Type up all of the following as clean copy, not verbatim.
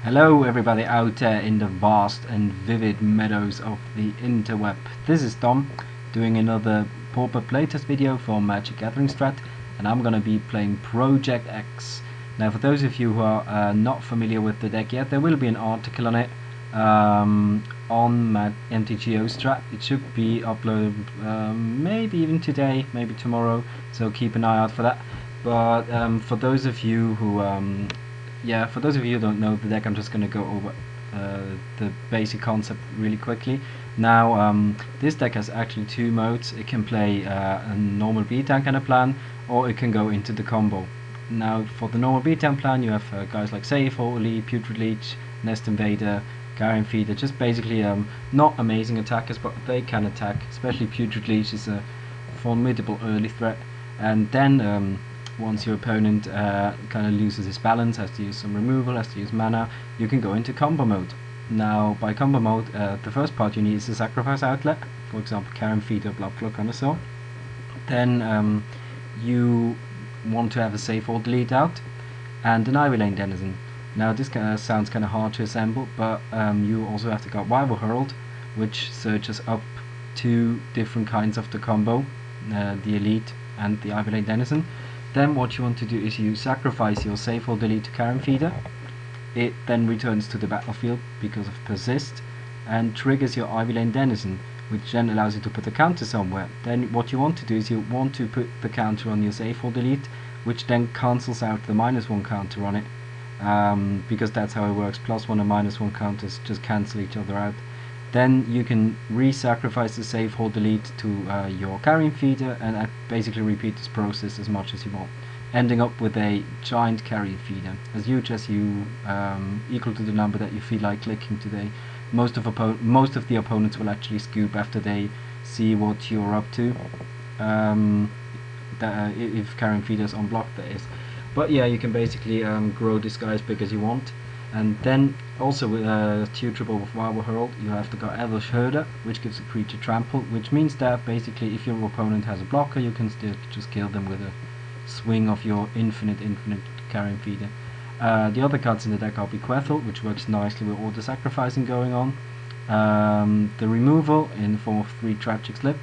Hello everybody out there in the vast and vivid meadows of the interweb. This is Tom doing another Pauper playtest video for MagicGatheringStrat, and I'm gonna be playing Project X. Now for those of you who are not familiar with the deck yet, there will be an article on it on MagicGatheringStrat. It should be uploaded maybe even today, maybe tomorrow, so keep an eye out for that. But for those of you who for those of you who don't know the deck, I'm just going to go over the basic concept really quickly. Now, this deck has actually two modes. It can play a normal beatdown kind of plan, or it can go into the combo. Now, for the normal beatdown plan, you have guys like Save, Holy, Putrid Leech, Nest Invader, Carrion Feeder, just basically not amazing attackers, but they can attack. Especially Putrid Leech is a formidable early threat. And then once your opponent kind of loses his balance, has to use some removal, has to use mana, you can go into combo mode. Now, by combo mode, the first part you need is a sacrifice outlet, for example, Carrion Feeder, Bloodflow Connoisseur. Then you want to have a Save or Delete out, and an Ivy Lane Denizen. Now, this sounds kind of hard to assemble, but you also have to go Cweaver Herald, which searches up two different kinds of the combo, the Elite and the Ivy Lane Denizen. Then what you want to do is you sacrifice your Save or Delete to Carrion Feeder. It then returns to the battlefield because of Persist, and triggers your Ivy Lane Denizen, which then allows you to put a counter somewhere. Then what you want to do is you want to put the counter on your Save or Delete, which then cancels out the -1 counter on it, because that's how it works. +1 and -1 counters just cancel each other out. Then you can re-sacrifice the Save or Delete to your Carrion Feeder, and basically repeat this process as much as you want, ending up with a giant Carrion Feeder, as huge as you, equal to the number that you feel like clicking today. Most of the opponents will actually scoop after they see what you're up to, if Carrion Feeder's unblocked, that is. But yeah, you can basically grow this guy as big as you want. And then also with tutorable with Cweaver Herald, you have to go Elvish Herder, which gives a creature trample, which means that basically if your opponent has a blocker, you can still just kill them with a swing of your infinite Carrion Feeder. The other cards in the deck are Bequeathal, which works nicely with all the sacrificing going on. The removal in the form of 3 Tragic Slip,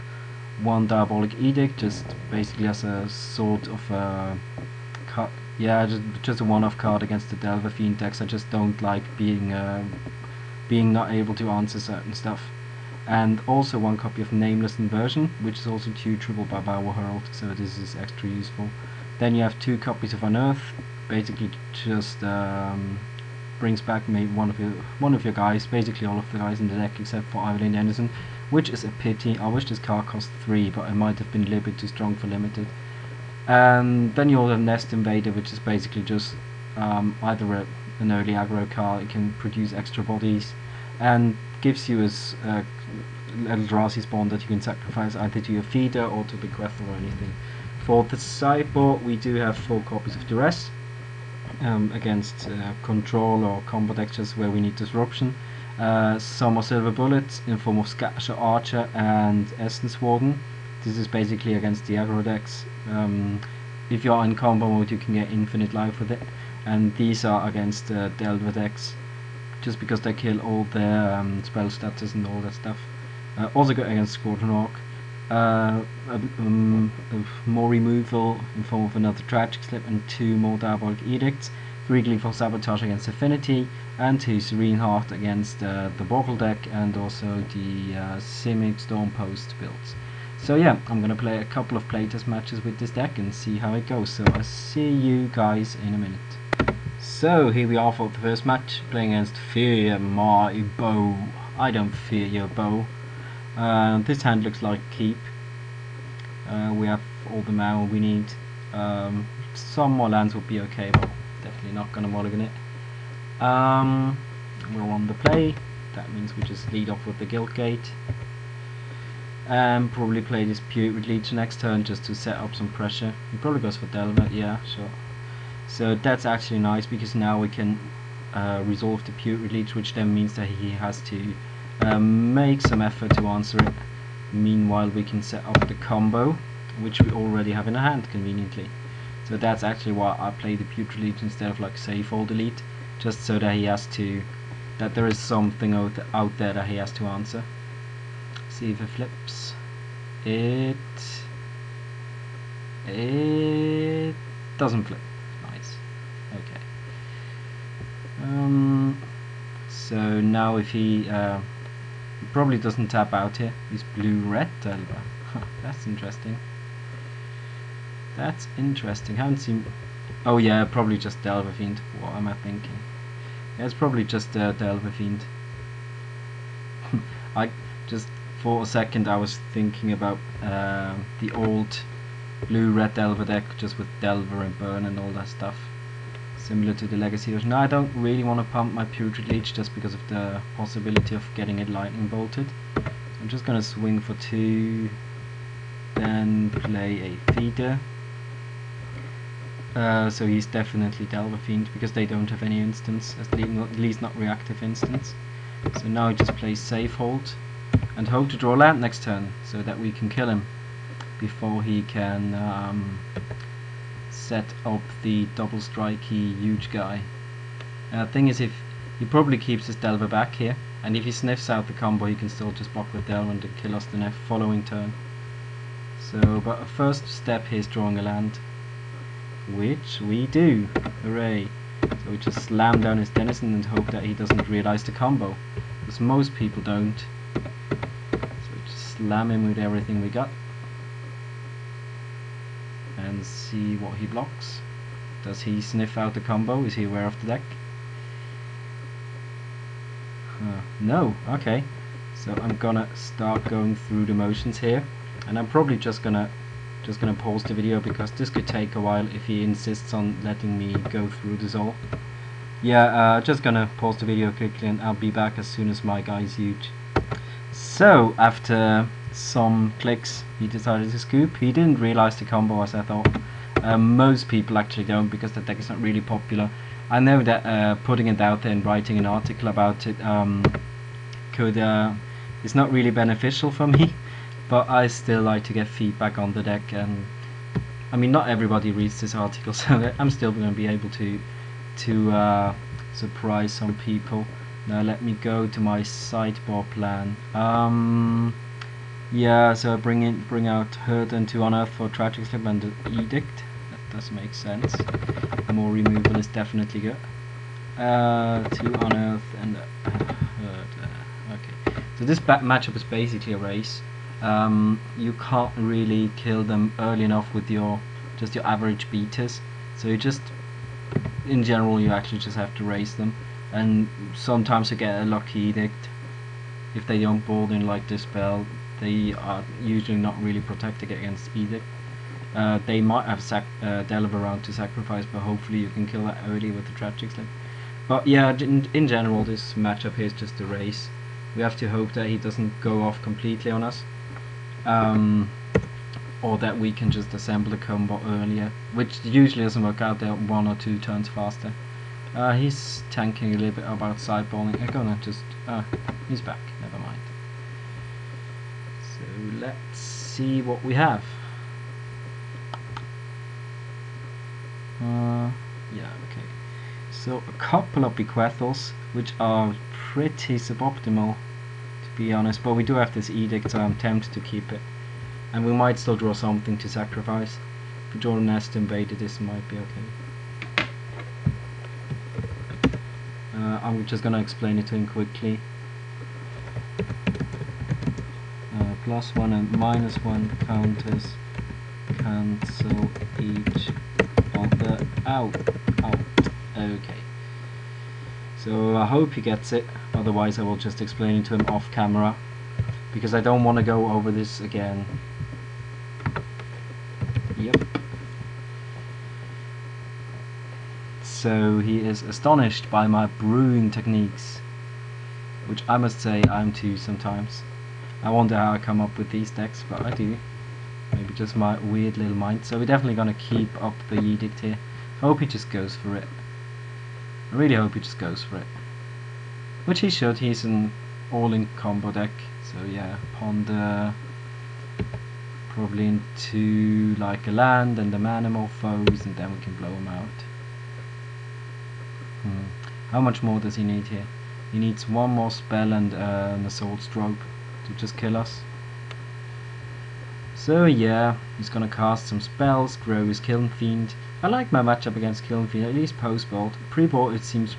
1 Diabolic Edict, just basically as a sort of just a one-off card against the Delver Fiend decks. I just don't like being not able to answer certain stuff. And also 1 copy of Nameless Inversion, which is also tutorable by Cweaver Herald, so this is extra useful. Then you have 2 copies of Unearth, basically just brings back maybe one of your guys, basically all of the guys in the deck except for Ivy Lane Denizen, which is a pity. I wish this card cost 3, but it might have been a little bit too strong for limited. And then you also have Nest Invader, which is basically just either an early aggro card. It can produce extra bodies and gives you as a Eldrazi spawn that you can sacrifice either to your feeder or to Bequeathal or anything. For the sideboard, we do have 4 copies of Duress against control or combo decks just where we need disruption. Some are Silver Bullets in form of Scatcher Archer and Essence Warden. This is basically against the aggro decks. If you're in combo mode, you can get infinite life with it, and these are against Delver decks, just because they kill all their spell status and all that stuff. Also good against Squadron Orc. More removal in form of another Tragic Slip and 2 more Diabolic Edicts, 3 Gleeful Sabotage against Affinity, and 2 Serene Heart against the Boggle deck, and also the Simic Stormpost builds. So yeah, I'm gonna play a couple of playtest matches with this deck and see how it goes. So I'll see you guys in a minute. So here we are for the first match, playing against Fear My Bow. I don't fear your bow. This hand looks like keep. We have all the mana we need. Some more lands would be okay, but definitely not gonna mulligan it. We're on the play. That means we just lead off with the Guild Gate. And probably play this Putrid Leech next turn just to set up some pressure. He probably goes for Delver, yeah, sure. So that's actually nice, because now we can resolve the Putrid Leech, which then means that he has to make some effort to answer it. Meanwhile, we can set up the combo, which we already have in our hand conveniently. So that's actually why I play the Putrid Leech instead of like Save or Delete, just so that he has to, that there is something out there that he has to answer. See if it flips. It doesn't flip. Nice. Okay. So now if he probably doesn't tap out here. He's blue-red Delver. That's interesting. That's interesting. Haven't seen. Oh yeah, probably just Delver Fiend. What am I thinking? Yeah, it's probably just Delver Fiend. I just for a second I was thinking about the old blue-red Delver deck, just with Delver and Burn and all that stuff, similar to the Legacy version. Now I don't really want to pump my Putrid Leech just because of the possibility of getting it lightning bolted. So I'm just gonna swing for 2, then play a feeder. So he's definitely Delver Fiend because they don't have any instants, at least not reactive instants. So now I just play Safe Hold and hope to draw land next turn so that we can kill him before he can set up the double strikey huge guy. Thing is, if he probably keeps his Delver back here, and if he sniffs out the combo he can still just block with Delver and kill us the next following turn. So, but a first step here is drawing a land, which we do. Hooray! So we just slam down his Denizen and hope that he doesn't realize the combo, because most people don't. So we just slam him with everything we got and see what he blocks. Does he sniff out the combo? Is he aware of the deck? No. Okay. So I'm gonna start going through the motions here, and I'm probably just gonna pause the video because this could take a while if he insists on letting me go through this all. Yeah, just gonna pause the video quickly and I'll be back as soon as my guy's huge. So after some clicks he decided to scoop. He didn't realize the combo, as I thought. Most people actually don't, because the deck is not really popular. I know that putting it out there and writing an article about it is not really beneficial for me, but I still like to get feedback on the deck, and I mean not everybody reads this article, so I'm still going to be able to surprise some people. Now let me go to my sideboard plan. Yeah, so bring out Hurt and 2 Unearth for Tragic Slip and the Edict. That does make sense. More removal is definitely good. 2 Unearth and Hurt. Okay, so this matchup is basically a race. You can't really kill them early enough with just your average beaters. So you just, in general, you actually just have to race them. And sometimes you get a lucky Edict. If they don't board in like this spell, they are usually not really protected against Edict. They might have Delve around to sacrifice, but hopefully you can kill that early with the Tragic Slip. But yeah, in general, this matchup here is just a race. We have to hope that he doesn't go off completely on us, or that we can just assemble the combo earlier, which usually doesn't work out. They're 1 or 2 turns faster. He's tanking a little bit about sideboarding. I'm gonna just he's back, never mind. So let's see what we have. Yeah, okay. So a couple of bequeathals, which are pretty suboptimal, to be honest, but we do have this Edict, so I'm tempted to keep it. And we might still draw something to sacrifice. If we draw a Nest Invader, this might be okay. I'm just gonna explain it to him quickly. +1 and -1 counters cancel each other out. Okay. So I hope he gets it, otherwise I will just explain it to him off camera, because I don't want to go over this again. Yep. So he is astonished by my brewing techniques, which I must say I'm too sometimes. I wonder how I come up with these decks, but I do. Maybe just my weird little mind. So we're definitely going to keep up the Edict here. I hope he just goes for it. I really hope he just goes for it. Which he should. He's an all-in combo deck. So yeah, Ponder probably into like a land and the Manimal foes, and then we can blow him out. How much more does he need here? He needs one more spell and an assault strobe to just kill us. So yeah, he's gonna cast some spells, grow his Kiln Fiend. I like my matchup against Kiln Fiend, at least post-board. Pre-board it seems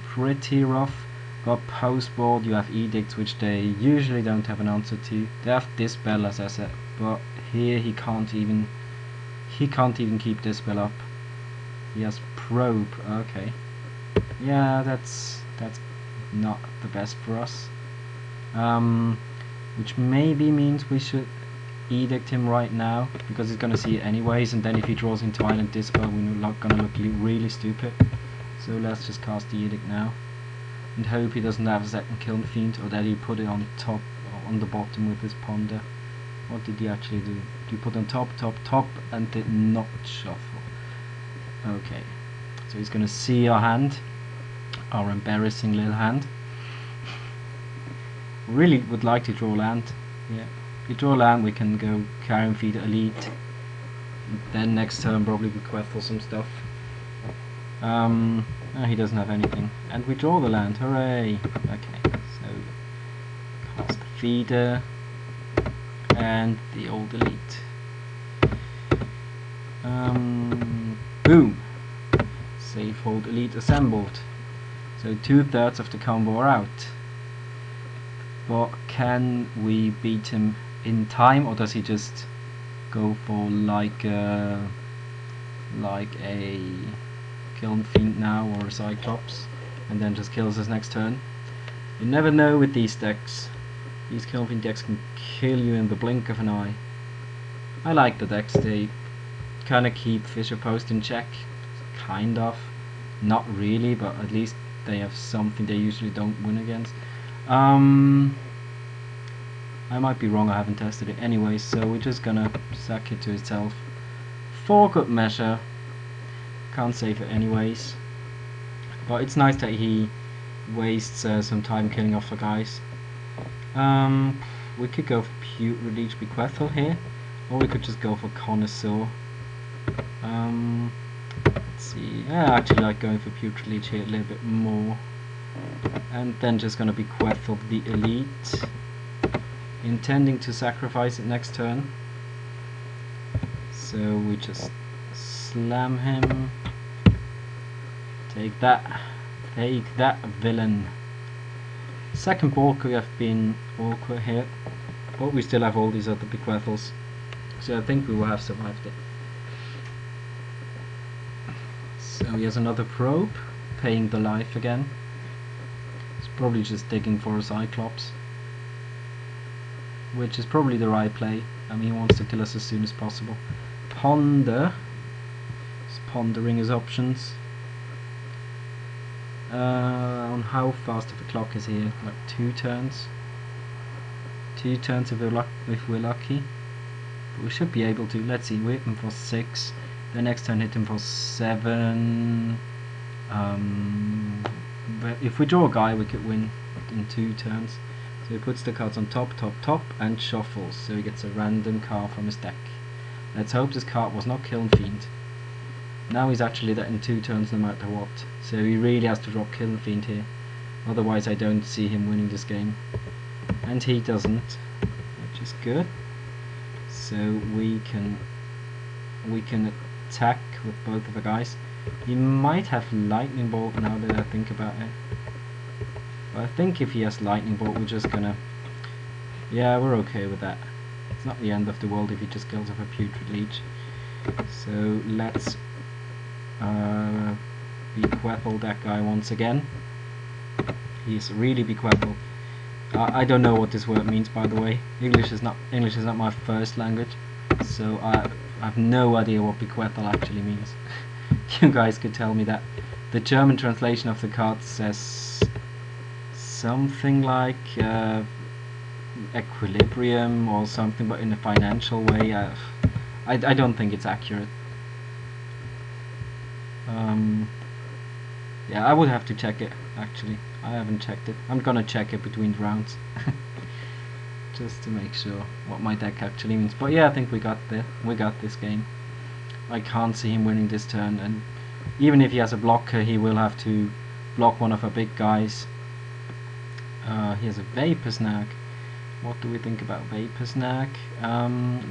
pretty rough, but post-board you have Edicts which they usually don't have an answer to. They have Dispel as I said, but here he can't even keep Dispel up. He has Probe, okay. Yeah, that's not the best for us. Which maybe means we should Edict him right now, because he's gonna see it anyways, and then if he draws into Island Dispel we're gonna look really stupid. So let's just cast the Edict now and hope he doesn't have a second Kiln Fiend, or that he put it on top or on the bottom with his Ponder. What did he actually do? He put on top, and did not shuffle. Okay, so he's gonna see our hand, our embarrassing little hand. Really would like to draw land. Yeah. If we draw land we can go Carrion Feeder Elite, then next turn probably bequeathal some stuff. He doesn't have anything, and we draw the land, hooray! Okay, so cast the Feeder and the old Elite. Boom! Save hold Elite assembled. So 2/3 of the combo are out. But can we beat him in time, or does he just go for like a Kiln Fiend now or a Cyclops and then just kills us next turn? You never know with these decks. These Kiln Fiend decks can kill you in the blink of an eye. I like the decks, they kinda keep Fisher Post in check. Kind of. Not really, but at least they have something they usually don't win against. I might be wrong, I haven't tested it anyway, so we're just gonna sack it to itself for good measure. Can't save it anyways, but it's nice that he wastes some time killing off the guys. We could go for Putrid Leech Bequeathal here, or we could just go for Connoisseur. Let's see, I actually like going for Putrid Leech here a little bit more. And then just gonna bequeathal the Elite, intending to sacrifice it next turn. So we just slam him. Take that villain. Second board could have been awkward here, but we still have all these other bequeathals, so I think we will have survived it. So he has another Probe, paying the life again. Probably just digging for a Cyclops, which is probably the right play. I mean, he wants to kill us as soon as possible. Ponder. He's pondering his options. On how fast of a clock is here? Like 2 turns. 2 turns if we're lucky. But we should be able to. Let's see, we hit him for 6. The next turn hit him for 7. But if we draw a guy we could win in 2 turns. So he puts the cards on top, and shuffles, so he gets a random card from his deck. Let's hope this card was not Kiln Fiend. Now he's actually that in 2 turns no matter what, so he really has to drop Kiln Fiend here, otherwise I don't see him winning this game. And he doesn't, which is good. So we can attack with both of the guys. He might have Lightning Bolt now that I think about it. But I think if he has Lightning Bolt we're just gonna... yeah, we're okay with that. It's not the end of the world if he just kills off a Putrid Leech. So let's bequeathal that guy once again. He's really bequeathal. I don't know what this word means, by the way. English is not my first language, so I have no idea what bequeathal actually means. You guys could tell me that. The German translation of the card says something like equilibrium or something, but in a financial way. I don't think it's accurate. Yeah, I would have to check it actually. I haven't checked it. I'm gonna check it between rounds just to make sure what my deck actually means. But yeah, I think we got this game. I can't see him winning this turn, and even if he has a blocker he will have to block one of our big guys. He has a Vapor Snag. What do we think about Vapor Snag?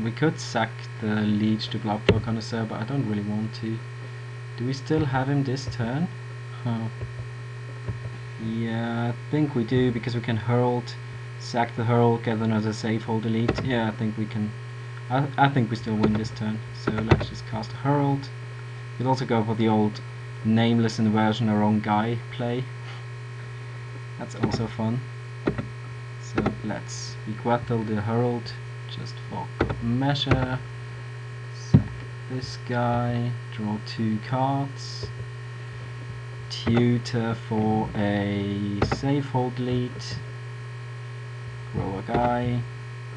We could sack the Leech to block for Connoisseur, but I don't really want to. Do we still have him this turn? Yeah, I think we do, because we can Herald, sack the Herald, get another safe hold elite. Yeah, I think we can. I think we still win this turn. So let's just cast Herald. We'll also go for the old nameless inversion our own guy play. That's also fun. So let's bequeathal the Herald just for good measure. Sack this guy, draw 2 cards. Tutor for a safe hold elite. Grow a guy.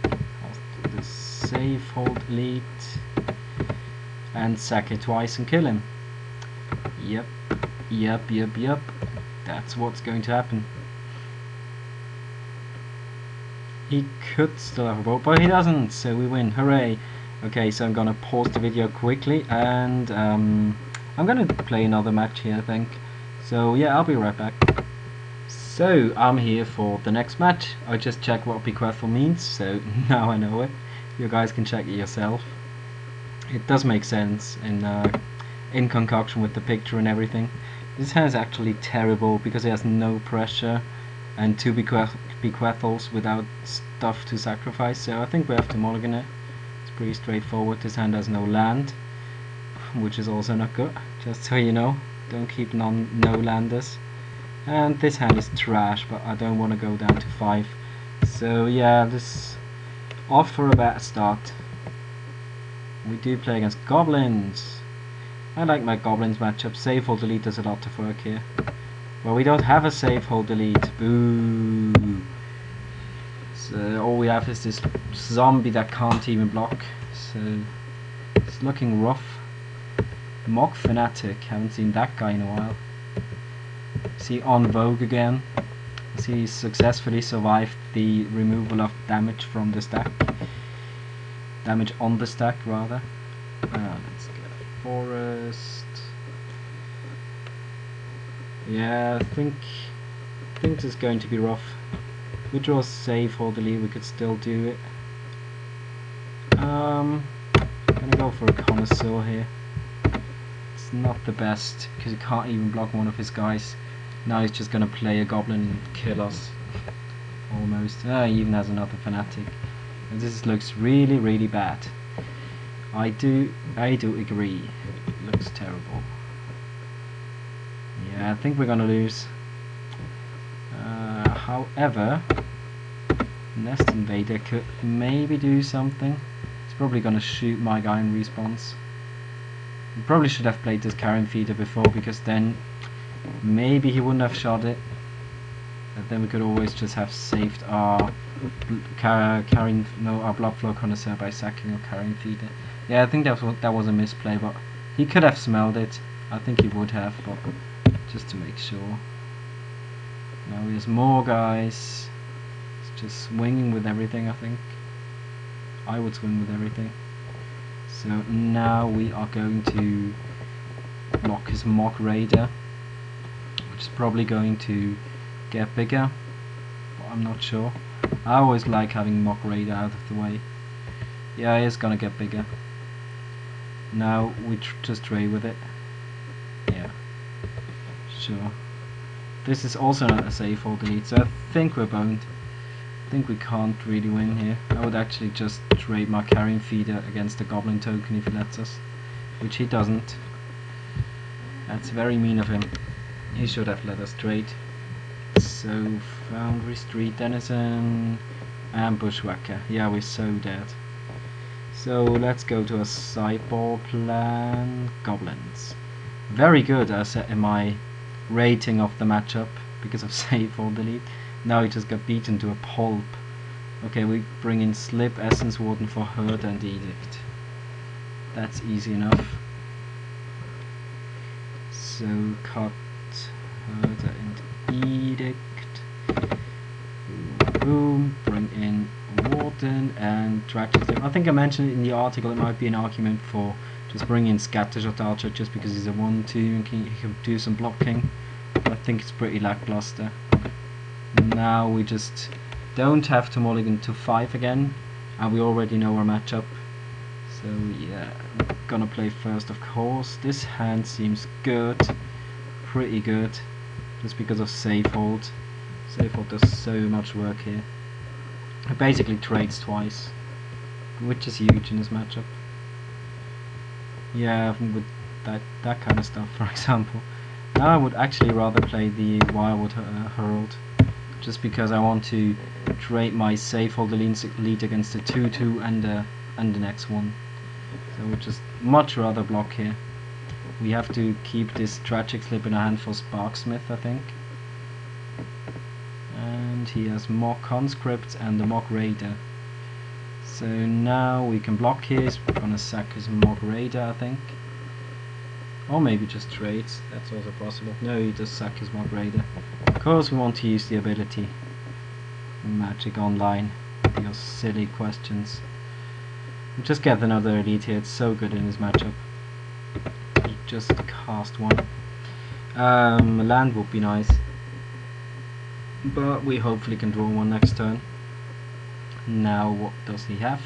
Cast the safe hold elite. And sack it twice and kill him. Yep. That's what's going to happen. He could still have a boat, but he doesn't, so we win. Hooray! Okay, so I'm gonna pause the video quickly, and I'm gonna play another match here, I think. So yeah, I'll be right back. So I'm here for the next match. I just checked what bequeathal means, so now I know it. You guys can check it yourself. It does make sense in concoction with the picture and everything. This hand is actually terrible because it has no pressure and 2 bequeathals without stuff to sacrifice, so I think we have to mulligan it. It's pretty straightforward. This hand has no land, which is also not good, just so you know. Don't keep no landers. And this hand is trash, but I don't want to go down to 5. So yeah, this off for a bad start. We do play against goblins. I like my goblins matchup. Safe hold elite does a lot of work here. Well, we don't have a safe hold elite. Boo. So all we have is this zombie that can't even block. So it's looking rough. Mock Fanatic, haven't seen that guy in a while. Is he on vogue again? Has he successfully survived the removal of damage from the stack? Damage on the stack, rather. Let's get a forest. Yeah, I think this is going to be rough. If we draw a safe hold elite, we could still do it. Gonna go for a Connoisseur here. It's not the best because he can't even block one of his guys. Now he's just gonna play a goblin and kill us. Almost. He even has another fanatic. And this looks really bad. I do agree. It looks terrible. Yeah, I think we're gonna lose. However, Nest Invader could maybe do something. He's probably gonna shoot my guy in response. We probably should have played this Carrion Feeder before, because then maybe he wouldn't have shot it. But then we could always just have saved our our Blood Flow Connoisseur by sacking a Carrion Feeder. Yeah, I think that was a misplay, but he could have smelled it. I think he would have, but just to make sure. Now he has more guys. It's just swinging with everything, I think. I would swing with everything. So now we are going to block his Mock Raider, which is probably going to get bigger, but I'm not sure. I always like having Mock Raider out of the way. Yeah, he is gonna get bigger. Now we just trade with it. Yeah, sure. This is also not a safe hold elite, so I think we're boned. I think we can't really win here. I would actually just trade my Carrion Feeder against the Goblin token if he lets us, which he doesn't. That's very mean of him. He should have let us trade. So Foundry, Street Denizen, and Bushwhacker. Yeah, we're so dead. So let's go to a sideboard plan. Goblins. Very good, I set in my rating of the matchup because of safe hold elite. Now he just got beaten to a pulp. Okay, we bring in Slip, Essence Warden for Herd and Edict. That's easy enough. So cut Herd and Edict. Boom, bring in Warden and Tragic. I think I mentioned it in the article. It might be an argument for just bringing in Scattershot Archer just because he's a 1-2 and he can do some blocking. I think it's pretty lackluster. Now we just don't have to mulligan to 5 again, and we already know our matchup. So yeah, I'm gonna play first, of course. This hand seems good, pretty good, just because of safe hold. Safe hold does so much work here. It basically trades twice, which is huge in this matchup. Yeah, with that kind of stuff, for example. Now I would actually rather play the Wirewood Herald, just because I want to trade my safe hold lead against the 2-2 and the next one. So we'd just much rather block here. We have to keep this Tragic Slip in our hand for Sparksmith, I think. And he has Mock Conscript and the Mock Raider. So now we can block here. He's gonna sack his Mock Raider, I think. Or maybe just trades, that's also possible. No, he does sack his Mock Raider. Of course we want to use the ability. Magic Online, with your silly questions. Just get another elite here, it's so good in his matchup. Just cast one. Land would be nice, but we hopefully can draw one next turn. Now what does he have?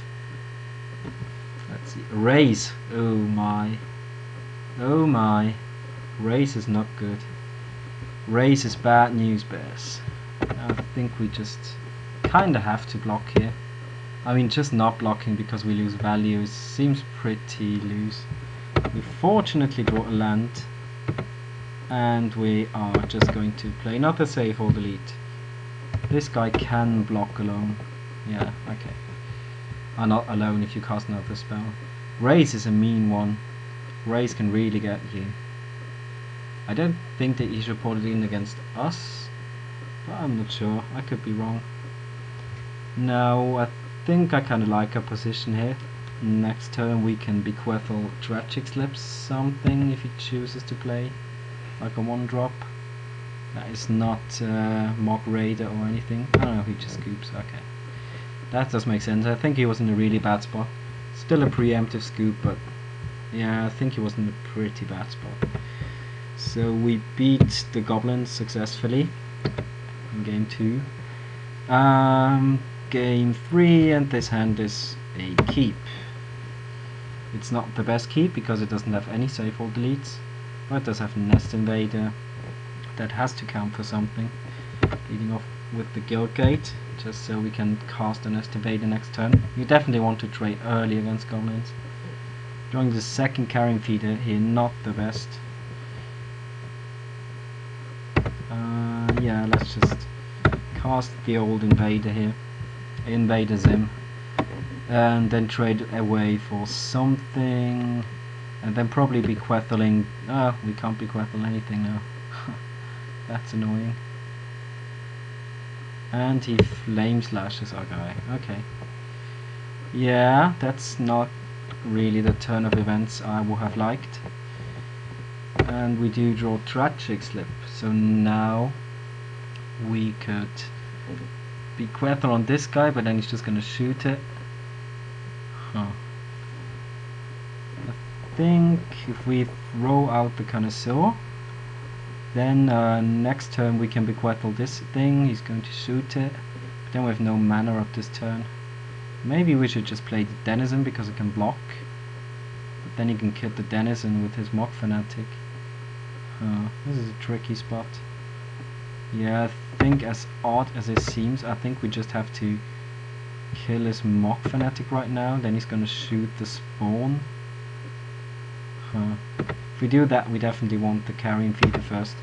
Let's see. Raise. Oh my. Oh my. Raise is not good. Raise is bad news, bears. I think we just kinda have to block here. I mean, just not blocking because we lose value seems pretty loose. We fortunately draw a land, and we are just going to play another safe hold elite. This guy can block alone. Yeah, okay. Not alone if you cast another spell. Raise is a mean one. Raise can really get you. I don't think that he should put it in against us, but I'm not sure. I could be wrong. Now I think I kind of like our position here. Next turn we can bequeathal Tragic Slips something if he chooses to play like a 1-drop. That is not Mock Raider or anything. I don't know, he just scoops. Okay, that does make sense. I think he was in a really bad spot. Still a preemptive scoop, but yeah, I think he was in a pretty bad spot. So we beat the goblins successfully in game 2. Game 3, and this hand is a keep. It's not the best keep because it doesn't have any safe hold deletes, but it does have Nest Invader. That has to count for something. Leading off with the Guild Gate, just so we can cast a Nest Invader next turn. You definitely want to trade early against goblins. Drawing the second Carrion Feeder here, not the best. Yeah, let's just cast the old Invader here. Invader Zim. And then trade away for something. And then probably bequeathaling. We can't bequeathal anything now. That's annoying. And he flame slashes our guy. Okay. Yeah, that's not really the turn of events I would have liked. And we do draw Tragic Slip. So now we could bequeathal on this guy, but then he's just gonna shoot it. I think if we throw out the Connoisseur, then next turn we can bequeathal this thing. He's going to shoot it, but then we have no mana up this turn. Maybe we should just play the Denizen because it can block, but then he can kill the Denizen with his Mock Fanatic. This is a tricky spot. Yeah, I think as odd as it seems, I think we just have to kill his Mock Fanatic right now, then he's gonna shoot the Spawn. If we do that, we definitely want the Carrion Feeder first.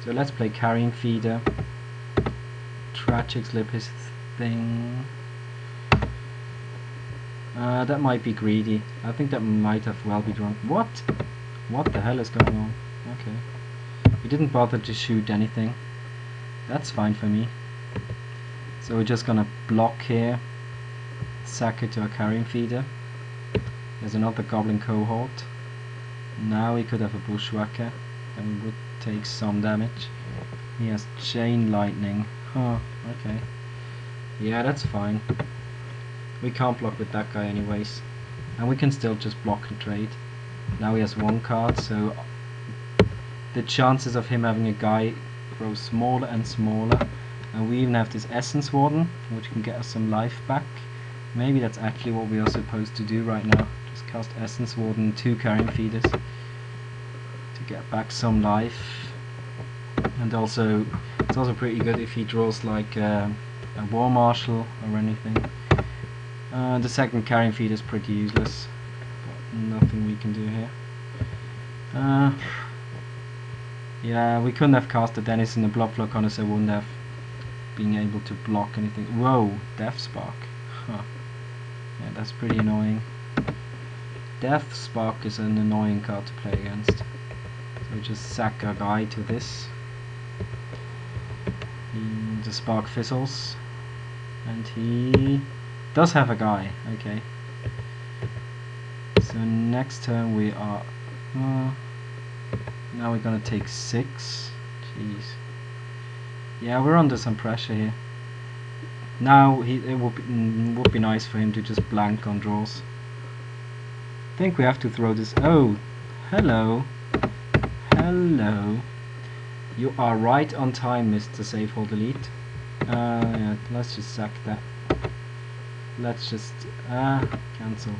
So let's play Carrion Feeder. Tragic Slip his thing. That might be greedy. I think that might have well be drawn. What? What the hell is going on? Okay. He didn't bother to shoot anything. That's fine for me. So we're just gonna block here. Sack it to a Carrion Feeder. There's another Goblin Cohort. Now he could have a Bushwhacker. Then we would take some damage. He has Chain Lightning. Okay. Yeah, that's fine. We can't block with that guy anyways. And we can still just block and trade. Now he has 1 card, so the chances of him having a guy grows smaller and smaller. And we even have this Essence Warden, which can get us some life back. Maybe that's actually what we are supposed to do right now. Just cast Essence Warden, 2 Carrion Feeders to get back some life. And also, it's also pretty good if he draws like a War Marshal or anything. The second Carrion Feeder is pretty useless. Got nothing we can do here. Yeah, we couldn't have cast the Denizen. The Blob Flow Connoisseur wouldn't have been able to block anything. Whoa, Death Spark. Huh. Yeah, that's pretty annoying. Death Spark is an annoying card to play against. So we just sack our guy to this. The Spark fizzles. And he does have a guy. Okay. So next turn we are... now we're gonna take 6. Jeez. Yeah, we're under some pressure here. Now it would be nice for him to just blank on draws. I think we have to throw this. Oh, hello, hello. You are right on time, Mr. Save Hold Elite. Yeah, let's just sack that. Let's just cancel.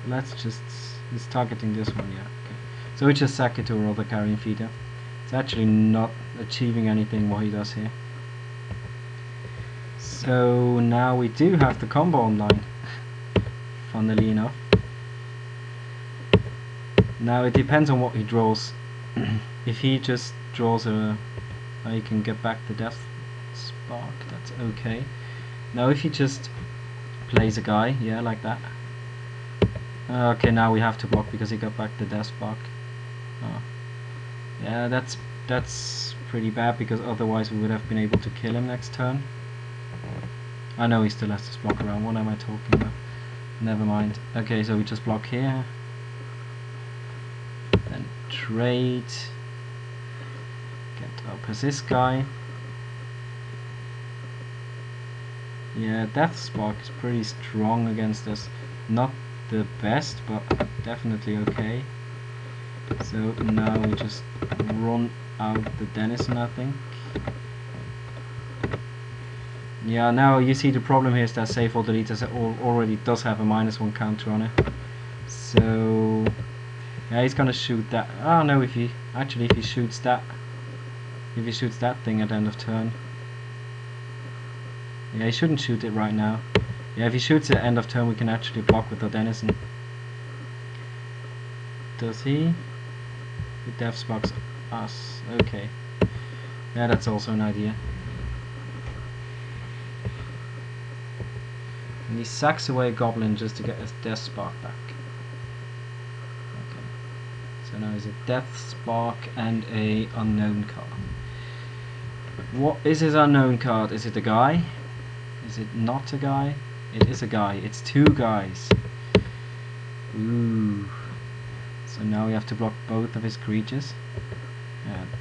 It's targeting this one, yeah. Okay. So we just sack it to our other Carrion Feeder. It's actually not achieving anything what he does here. So now we do have the combo online. Funnily enough. Now it depends on what he draws. If he just draws he can get back the Death Spark, that's okay. Now if he just plays a guy, yeah, like that. Okay, now we have to block because he got back the Death Spark. Oh. Yeah, that's pretty bad because otherwise we would have been able to kill him next turn. I know he still has to block around. What am I talking about? Never mind. Okay, so we just block here. Then trade. Get up as this guy. Yeah, Death Spark is pretty strong against us. Not the best, but definitely okay. So now we just run out the Denizen, I think. Yeah, now you see the problem here is that Save All Delete already does have a -1 counter on it. So yeah, he's gonna shoot that. Oh no, if he shoots that, thing at the end of turn. Yeah, he shouldn't shoot it right now. Yeah, if he shoots it at end of turn, we can actually block with the Denizen. Does he? He Death Sparks us. Okay. Yeah, that's also an idea. And he sacks away a Goblin just to get his Death Spark back. Okay. So now he's a Death Spark and a unknown card. What is his unknown card? Is it a guy? Is it not a guy? It is a guy. It's 2 guys. Ooh. So now we have to block both of his creatures.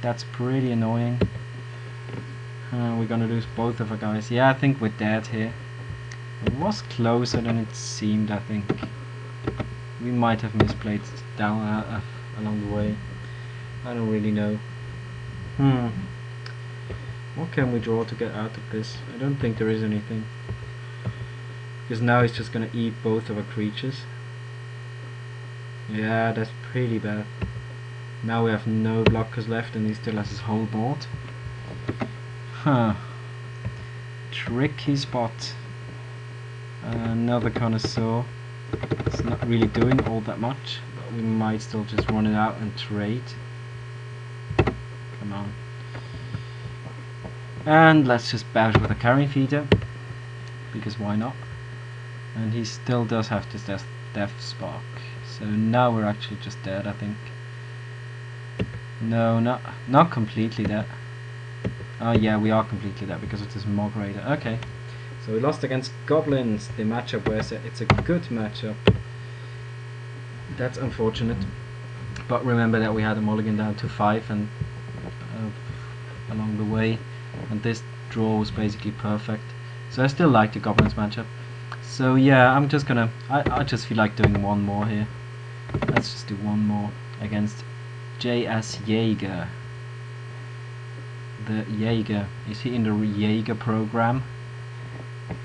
That's pretty annoying. We're gonna lose both of our guys. Yeah, I think we're dead here. It was closer than it seemed, I think. We might have misplayed down along the way. I don't really know. What can we draw to get out of this? I don't think there is anything. Because now he's just gonna eat both of our creatures. Yeah, that's pretty bad. Now we have no blockers left and he still has his whole board. Huh. Tricky spot. Another Connoisseur. It's not really doing all that much, but we might still just run it out and trade. Come on. And let's just bash with a Carrion Feeder, because why not? And he still does have this Death Spark. So now we're actually just dead, I think. No, not completely dead. Oh yeah, we are completely dead because of this Mob Raider. Okay. So we lost against Goblins, the matchup where it's a good matchup. That's unfortunate. But remember that we had a mulligan down to 5 and along the way. And this draw was basically perfect. So I still like the Goblins matchup. So yeah, I'm just gonna... I just feel like doing one more here. Let's just do one more against JS Jaeger. the Jaeger? Is he in the Jaeger program?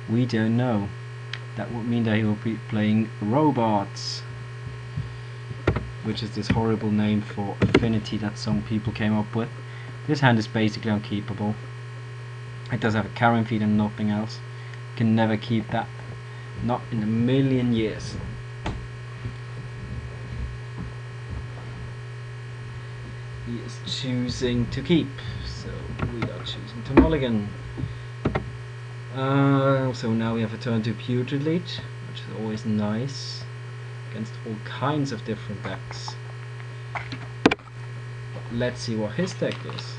We don't know. That would mean that he will be playing robots, which is this horrible name for affinity that some people came up with. This hand is basically unkeepable. It does have a carrying feed and nothing else. You can never keep that. Not in a million years. He is choosing to keep, so we are choosing to mulligan. So now we have a turn to Putrid Leech, which is always nice against all kinds of different decks. But let's see what his deck is.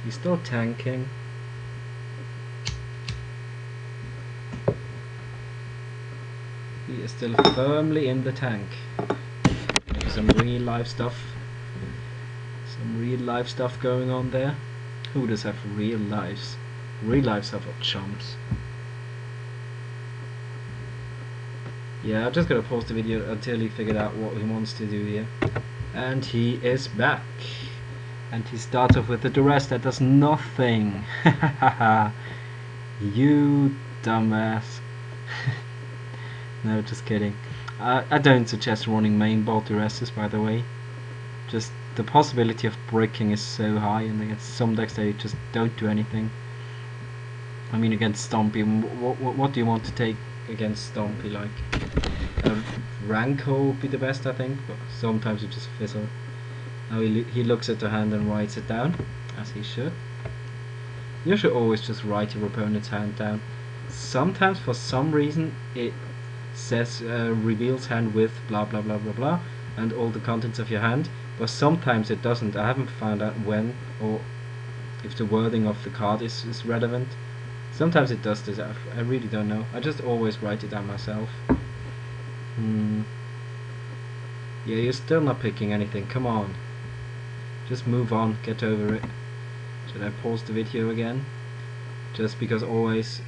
He's still tanking. He is still firmly in the tank. Maybe some real life stuff. Some real life stuff going on there. Who does have real lives? Real lives are for chumps. Yeah, I'm just gonna pause the video until he figured out what he wants to do here. And he is back. And he starts off with the duress that does nothing. You dumbass. No, just kidding. I don't suggest running main bolt duresses, by the way. Just the possibility of bricking is so high, and against some decks they just don't do anything. I mean, against Stompy, what do you want to take against Stompy? Like, Rancor would be the best, I think, but sometimes you just fizzle. Now he looks at the hand and writes it down, as he should. You should always just write your opponent's hand down. Sometimes, for some reason, it says reveals hand with blah blah blah blah blah and all the contents of your hand, but sometimes it doesn't. I haven't found out when or if the wording of the card is relevant. Sometimes it does this. I really don't know. I just always write it down myself. Yeah, you're still not picking anything. Come on. Just move on, get over it. Should I pause the video again? Just because always,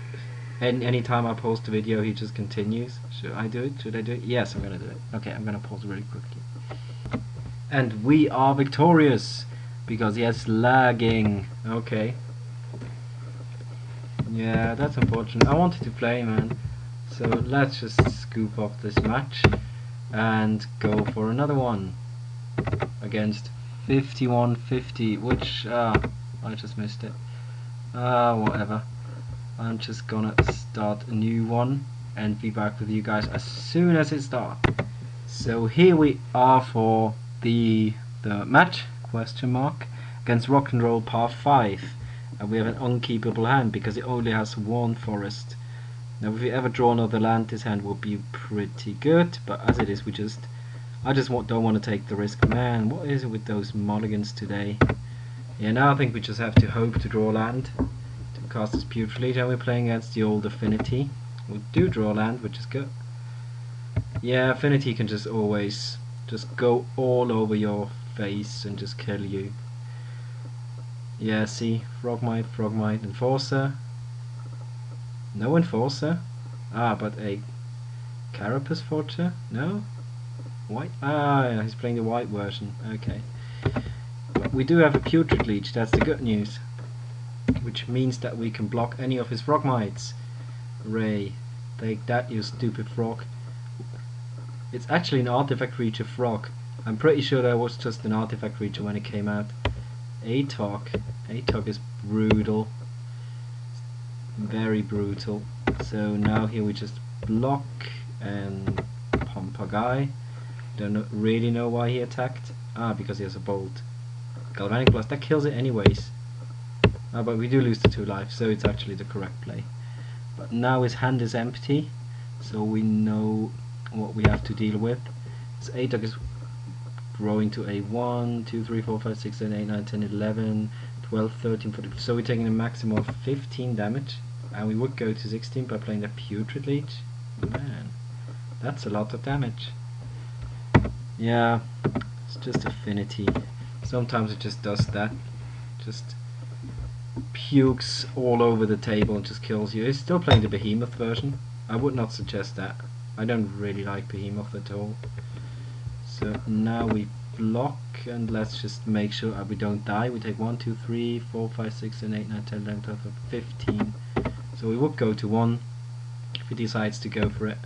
any time I pause the video, he just continues. Should I do it? Should I do it? Yes, I'm gonna do it. Okay, I'm gonna pause really quickly. And we are victorious because he has lagging. Okay. Yeah, that's unfortunate. I wanted to play, man. So let's just scoop off this match and go for another one against 5150, which I just missed it. Whatever. I'm just gonna start a new one and be back with you guys as soon as it starts. So here we are for the match question mark against Rock and Roll Par 5, and we have an unkeepable hand because it only has one forest. Now if we ever draw another land, this hand will be pretty good, but as it is, I just don't want to take the risk. Man, what is it with those mulligans today? Yeah, now I think we just have to hope to draw land to cast this Putrid Leech, and we're playing against the old Affinity. We do draw land, which is good. Yeah, Affinity can just always just go all over your face and just kill you. Yeah, see, Frogmite, Enforcer. No Enforcer? Ah, but a Carapace Forger? No? White? Ah, yeah, he's playing the white version. Okay. But we do have a Putrid Leech, that's the good news. Which means that we can block any of his Frogmites. Hooray. Take that, you stupid frog. It's actually an artifact creature frog. I'm pretty sure that was just an artifact creature when it came out. Atok. Atok is brutal. Very brutal. So now here we just block and pump a guy. Don't really know why he attacked. Ah, because he has a bolt. Galvanic Blast, that kills it anyways. Ah, but we do lose the 2 life, so it's actually the correct play. But now his hand is empty, so we know what we have to deal with. His Atok is growing to a 1, 2, 3, 4, 5, 6, 7, 8, 9, 10, 11, 12, 13, 14. So we're taking a maximum of 15 damage, and we would go to 16 by playing the Putrid Leech. Man, that's a lot of damage. Yeah, it's just Affinity. Sometimes it just does that. Just pukes all over the table and just kills you. He's still playing the Behemoth version. I would not suggest that. I don't really like Behemoth at all. So now we block, and let's just make sure that we don't die. We take 1, 2, 3, 4, 5, 6, 7, 8, 9, 10, 11, 12, 15. So we would go to 1 if he decides to go for it.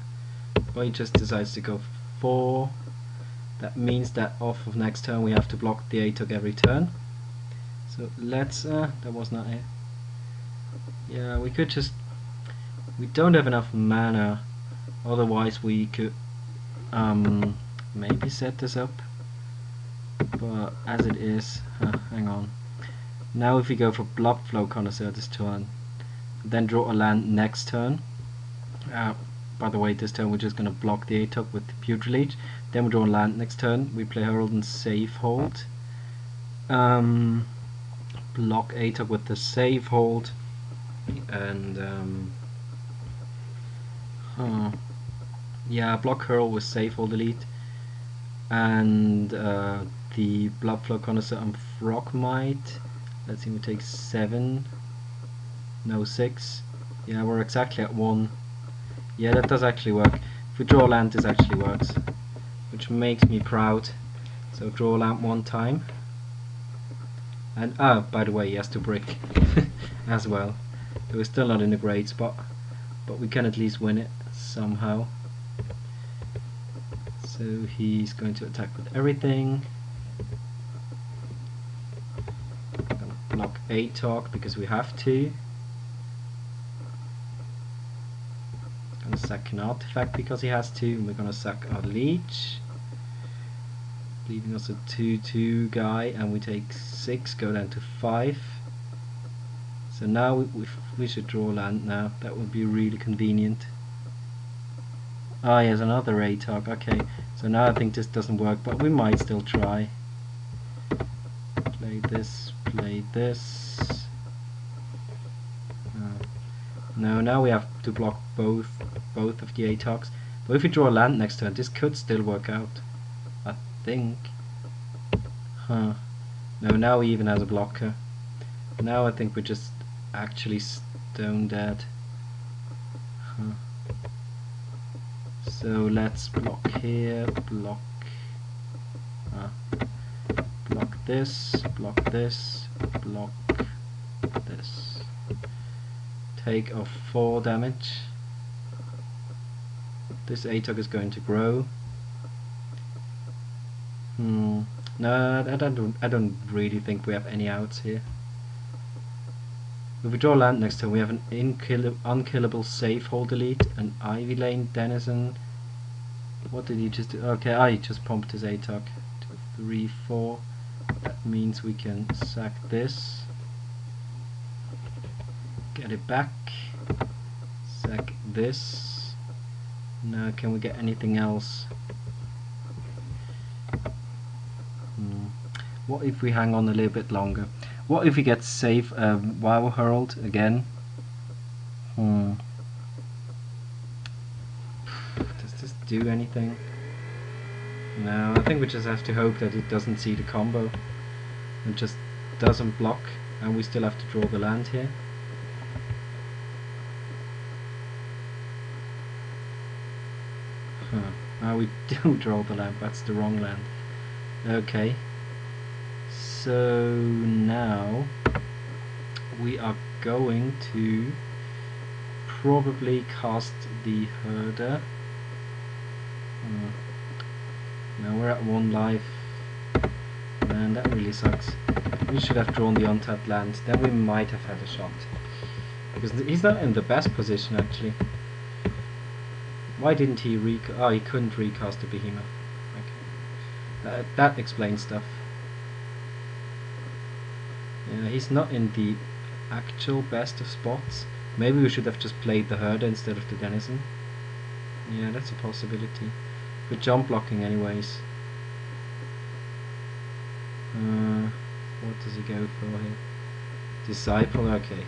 But he just decides to go for 4. That means that off of next turn we have to block the ATOG every turn. So let's, that was not it. Yeah, we could just, we don't have enough mana, otherwise we could maybe set this up, but as it is, hang on. Now if we go for Blood Flow Connoisseur this turn, then draw a land next turn, by the way, this turn we're just going to block the ATOG with the Putrid Leech, then we draw a land next turn, we play Herald and Save Hold, block ATOG with the Save Hold, and yeah, block Herald with Save Hold Elite, and the Blood Flow Connoisseur and Frogmite. Let's see, we take 7, no 6, yeah, we're exactly at 1. Yeah, that does actually work. If we draw land, this actually works, which makes me proud. So draw land 1 time, and by the way, he has to brick as well. So we're still not in a great spot, but we can at least win it somehow. So he's going to attack with everything. I'm gonna block ATOG because we have to. Gonna sack an artifact because he has to, and we're gonna sack our leech, leaving us a 2/2 guy, and we take 6, go down to 5. So now we should draw land now. That would be really convenient. Ah, he has another ATOG. Okay, so now I think this doesn't work, but we might still try. Play this, play this. No, now we have to block both of the ATOGs. But if we draw a land next turn, this could still work out, I think. No, now he even has a blocker. Now I think we're just actually stone dead. So let's block here, block this, block this, block this. Take off 4 damage. This ATOG is going to grow. No, I don't really think we have any outs here. If we draw land next turn, we have an unkillable Safe Hold Elite, an Ivy Lane Denizen. What did he just do? Okay, he just pumped his ATOG. 2, 3, 4. That means we can sack this. Get it back. Sack this. Now, can we get anything else? What if we hang on a little bit longer? What if we get safe Wow Herald again? Does this do anything? No, I think we just have to hope that it doesn't see the combo and just doesn't block, and we still have to draw the land here. We don't draw the land, that's the wrong land. Okay. So now we are going to probably cast the Herder. Now we're at 1 life. Man, that really sucks. We should have drawn the untapped land, then we might have had a shot. Because he's not in the best position actually. Why didn't he he couldn't recast the Behemoth. Okay. That explains stuff. Yeah, he's not in the actual best of spots. Maybe we should have just played the Herder instead of the Denizen. Yeah, that's a possibility. We're jump blocking anyways. What does he go for here? Disciple, okay.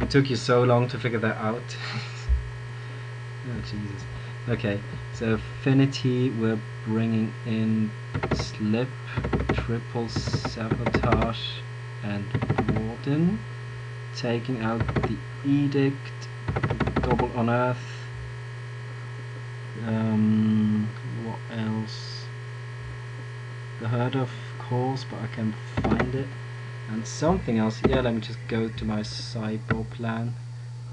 It took you so long to figure that out. Oh Jesus. Okay, so Affinity, we're bringing in Slip, Triple Sabotage and Warden, taking out the Edict, Double Unearth. What else? The herd, of course, but I can't find it. And something else. Yeah, let me just go to my sideboard plan.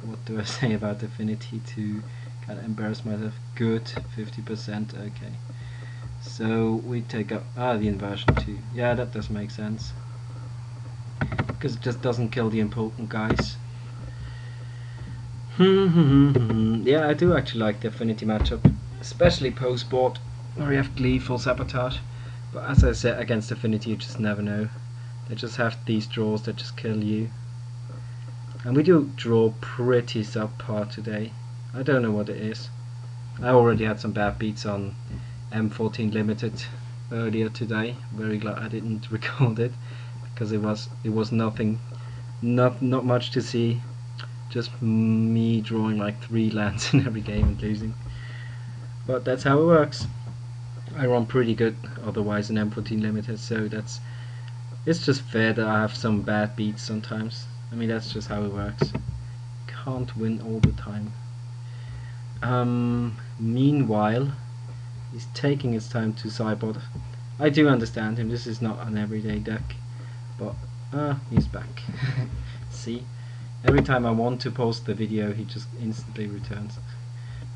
What do I say about affinity to kind of embarrass myself? Good, 50%. Okay. So we take up the inversion too. Yeah, that does make sense. Because it just doesn't kill the important guys. Yeah, I do actually like the affinity matchup, especially post-board where you have gleeful sabotage. But as I said, against affinity you just never know. They just have these draws that just kill you. And we do draw pretty subpar today. I don't know what it is. I already had some bad beats on M14 Limited earlier today. Very glad I didn't record it, because it was nothing, not much to see. Just me drawing like 3 lands in every game and losing. But that's how it works. I run pretty good otherwise in M14 Limited, so it's just fair that I have some bad beats sometimes. I mean, that's just how it works. Can't win all the time. Meanwhile, he's taking his time to sideboard. I do understand him, this is not an everyday deck, but he's back. See? Every time I want to post the video, he just instantly returns.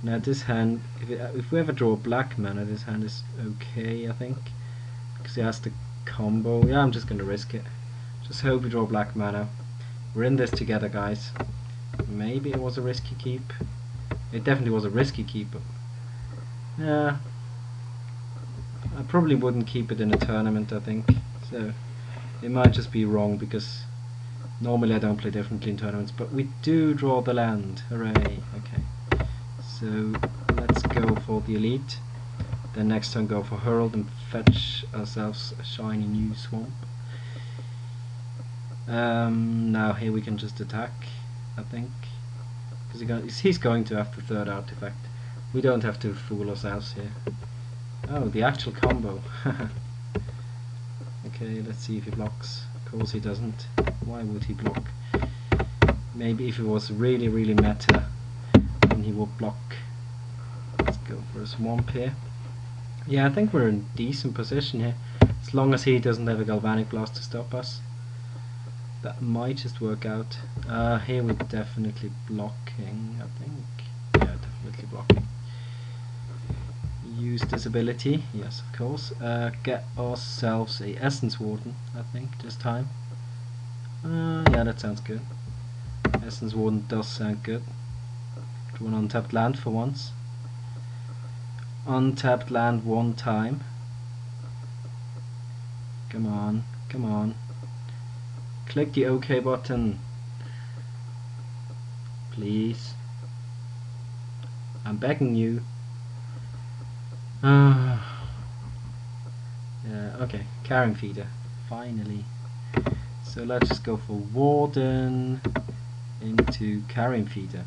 Now this hand, if we ever draw a black mana, this hand is okay, I think, because he has the combo. Yeah, I'm just gonna risk it. Just hope we draw black mana. We're in this together, guys. Maybe it was a risky keep. It definitely was a risky keep. But yeah, I probably wouldn't keep it in a tournament, I think. So it might just be wrong, because normally I don't play differently in tournaments, but we do draw the land. Hooray. Okay. So let's go for the elite. Then next turn go for Herald and fetch ourselves a shiny new swamp. Now here we can just attack, I think. Because he's going to have the third artifact. We don't have to fool ourselves here. Oh, the actual combo. Okay, let's see if he blocks. Of course he doesn't. Why would he block? Maybe if it was really meta, then he would block. Let's go for a swamp here. Yeah, I think we're in decent position here. As long as he doesn't have a galvanic blast to stop us. That might just work out. Here we're definitely blocking, I think. Yeah, definitely blocking. Use this ability, yes, of course. Get ourselves a Essence Warden, I think, this time. Yeah, that sounds good. Essence Warden does sound good. Draw an untapped land for once. Untapped land one time. Come on, come on. Click the OK button. Please. I'm begging you. Yeah, okay, Carrion Feeder, finally. So let's just go for Warden into Carrion Feeder.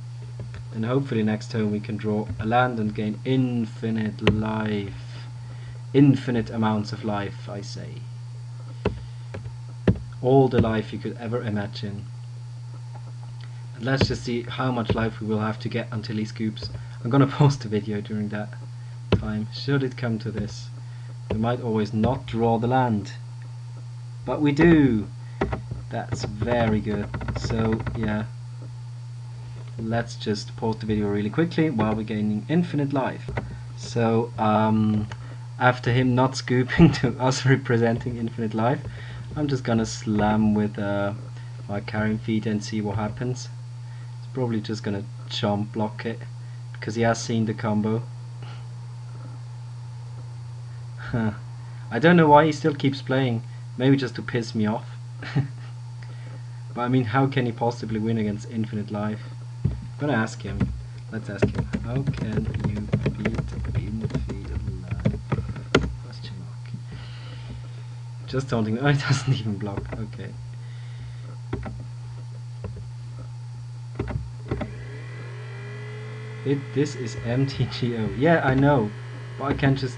And hopefully next turn we can draw a land and gain infinite life. Infinite amounts of life, I say. All the life you could ever imagine. And let's just see how much life we will have to get until he scoops. I'm gonna post a video during that time, should it come to this. We might always not draw the land, but we do. That's very good. So yeah, let's just pause the video really quickly while we're gaining infinite life. So after him not scooping to us representing infinite life, I'm just gonna slam with my Carrion Feeder and see what happens. It's probably just gonna chomp block it because he has seen the combo. I don't know why he still keeps playing. Maybe just to piss me off. But I mean, how can he possibly win against infinite life? I'm gonna ask him. Let's ask him. How can you beat infinite life? Question mark. Just taunting. Oh, it doesn't even block. Okay. This is MTGO. Yeah, I know. But I can't just...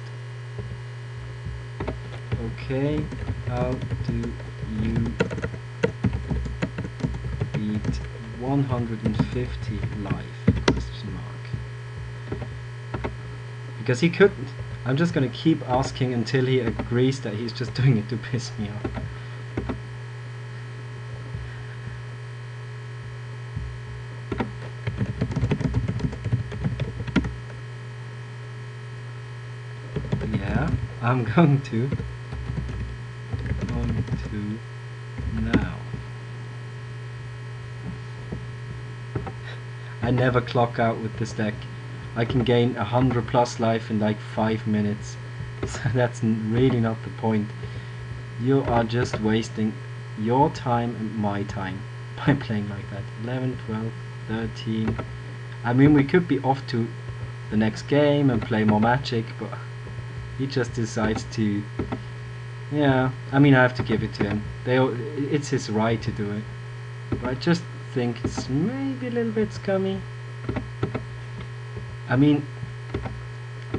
Okay, how do you beat 150 life? Question mark. Because he couldn't. I'm just gonna keep asking until he agrees that he's just doing it to piss me off. Yeah, I'm going to now. I never clock out with this deck. I can gain 100+ life in like 5 minutes. So that's really not the point. You are just wasting your time and my time by playing like that. 11, 12, 13. I mean, we could be off to the next game and play more Magic, but he just decides to... Yeah, I mean, I have to give it to him. It's his right to do it. But I just think it's maybe a little bit scummy. I mean,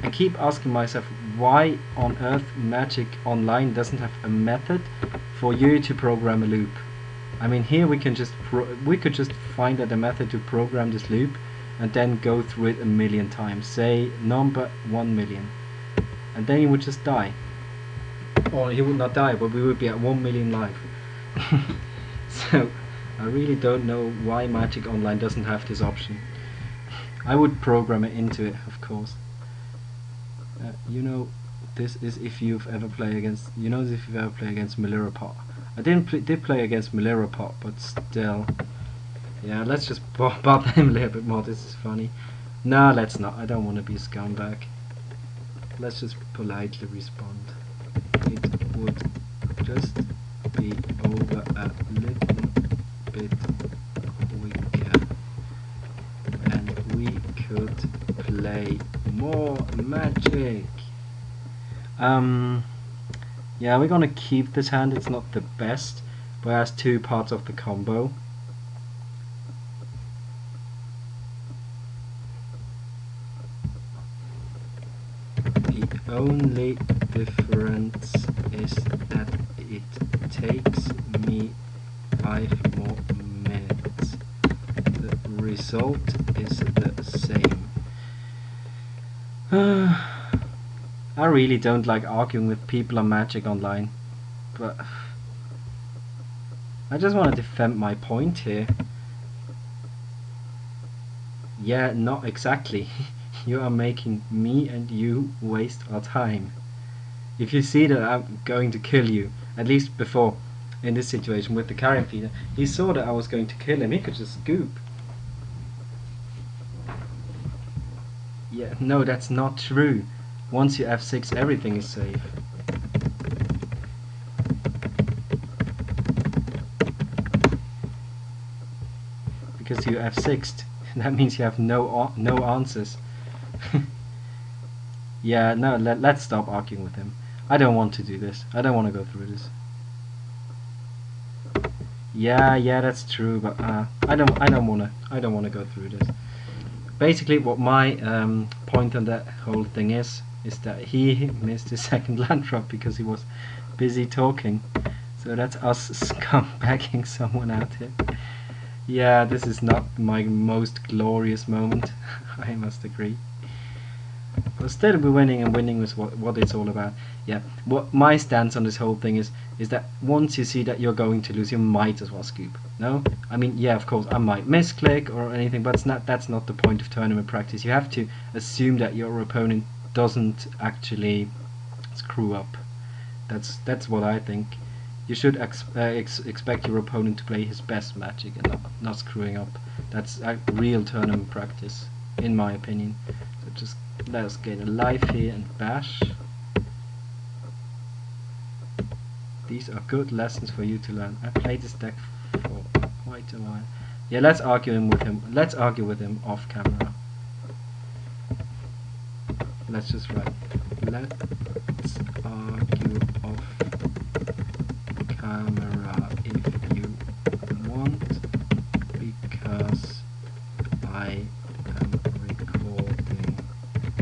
I keep asking myself, why on earth Magic Online doesn't have a method for you to program a loop? I mean, here we can just we could just find out a method to program this loop and then go through it a million times. Say number 1 million, and then he would just die. Or he would not die, but we would be at 1 million life. So I really don't know why Magic Online doesn't have this option. I would program it into it, of course. You know, this is if you've ever played against. You know, if you've ever played against Melirapot. I did play against Melirapot, but still. Yeah, let's just bother him a little bit more. This is funny. No, let's not. I don't want to be a scumbag. Let's just politely respond. It would just be over a little bit quicker, and we could play more Magic. Yeah, we're gonna keep this hand. It's not the best, but it has 2 parts of the combo. The only difference is that it takes me 5 more minutes. The result is the same. I really don't like arguing with people on Magic Online, but I just want to defend my point here. Yeah, not exactly. You are making me and you waste our time. If you see that I'm going to kill you, at least before, in this situation with the carrion feeder, he saw that I was going to kill him, he could just scoop. Yeah, no, that's not true. Once you F6, everything is safe. Because you F6'd, that means you have no answers. Yeah, no, let's stop arguing with him. I don't want to do this. I don't want to go through this. Yeah, that's true, but I don't wanna go through this. Basically, what my point on that whole thing is that he missed his second land drop because he was busy talking. So that's us scumbagging someone out here. Yeah, this is not my most glorious moment, I must agree. But still, we're winning, and winning is what it's all about. Yeah, what my stance on this whole thing is that once you see that you're going to lose, you might as well scoop. No, I mean, yeah, of course, I might misclick or anything, but that's not the point of tournament practice. You have to assume that your opponent doesn't actually screw up. That's what I think. You should expect your opponent to play his best Magic and not screwing up. That's real tournament practice, in my opinion. So just let us get a life here and bash. These are good lessons for you to learn. I played this deck for quite a while. Yeah, let's argue with him. Let's argue with him off camera. Let's just write. Let's argue off camera if you want, because I am recording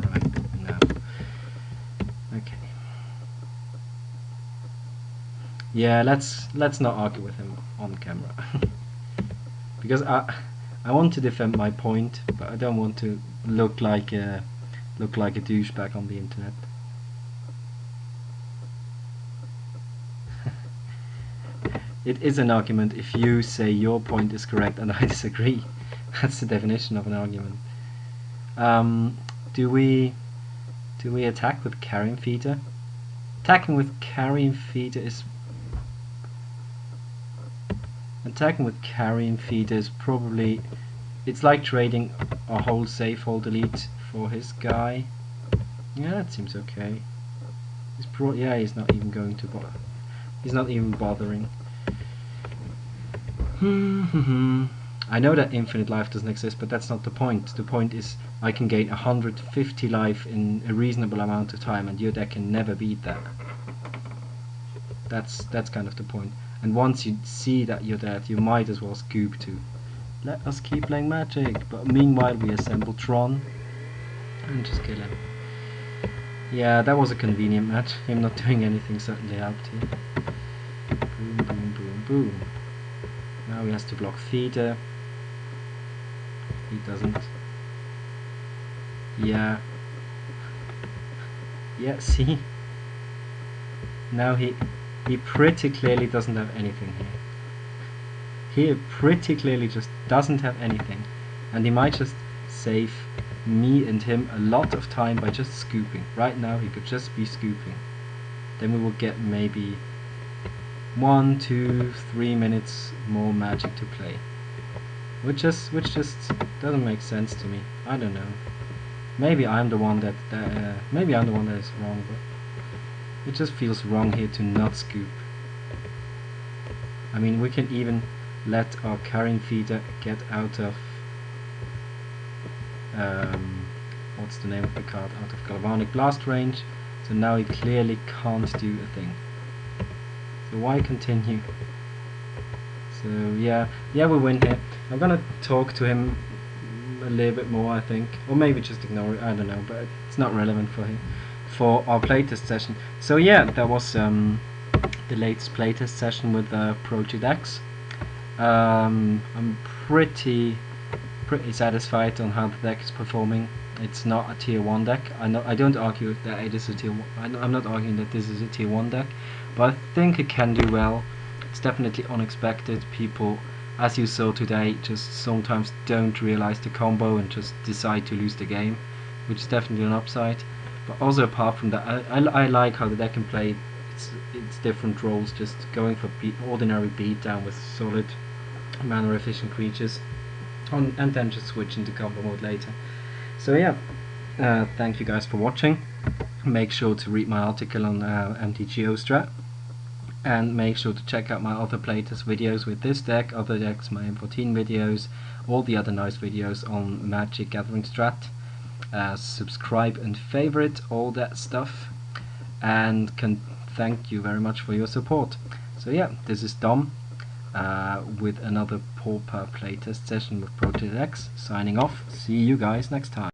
right now. Okay. Yeah, let's not argue with him on camera. Because I want to defend my point, but I don't want to look like a douchebag on the internet. It is an argument if you say your point is correct and I disagree. That's the definition of an argument. Do we attack with carrion feeder? Attacking with carrion feeder is probably, it's like trading a whole safe, whole delete for his guy. Yeah, that seems okay. He's not even going to bother. He's not even bothering. I know that infinite life doesn't exist, but that's not the point. The point is I can gain 150 life in a reasonable amount of time, and your deck can never beat that. That's kind of the point. And once you see that you're dead, you might as well scoop too. Let us keep playing Magic. But meanwhile we assemble Tron and just kill him. Yeah, that was a convenient match. Him not doing anything certainly helped here. Boom, boom, boom, boom. Now he has to block feeder. He doesn't. Yeah. Yeah, see? Now he pretty clearly doesn't have anything here. He pretty clearly just doesn't have anything. And he might just save me and him a lot of time by just scooping. Right now he could just be scooping. Then we will get maybe 1, 2, 3 minutes more Magic to play. Which just doesn't make sense to me. I don't know. Maybe I'm the one that is wrong, but it just feels wrong here to not scoop. I mean, we can even let our carrying feeder get out of what's the name of the card? Out of Galvanic Blast range. So now he clearly can't do a thing. So why continue? So yeah, we win here. I'm gonna talk to him a little bit more, I think, or maybe just ignore it. I don't know, but it's not relevant for him, for our playtest session. So yeah, that was the latest playtest session with Project X. I'm pretty satisfied on how the deck is performing. It's not a tier 1 deck. I don't argue that it is a tier 1. I'm not arguing that this is a tier 1 deck, but I think it can do well. It's definitely unexpected. People, as you saw today, just sometimes don't realize the combo and just decide to lose the game, which is definitely an upside. But also apart from that, I like how the deck can play its different roles, just going for ordinary beatdown with solid mana efficient creatures, and then just switch into combo mode later. So yeah, thank you guys for watching. Make sure to read my article on MagicGatheringStrat, and make sure to check out my other playtest videos with this deck, other decks, my M14 videos, all the other nice videos on MagicGatheringStrat. Subscribe and favorite, all that stuff, and can thank you very much for your support. So yeah, this is Dom with another Pauper playtest session with Project X, signing off. See you guys next time.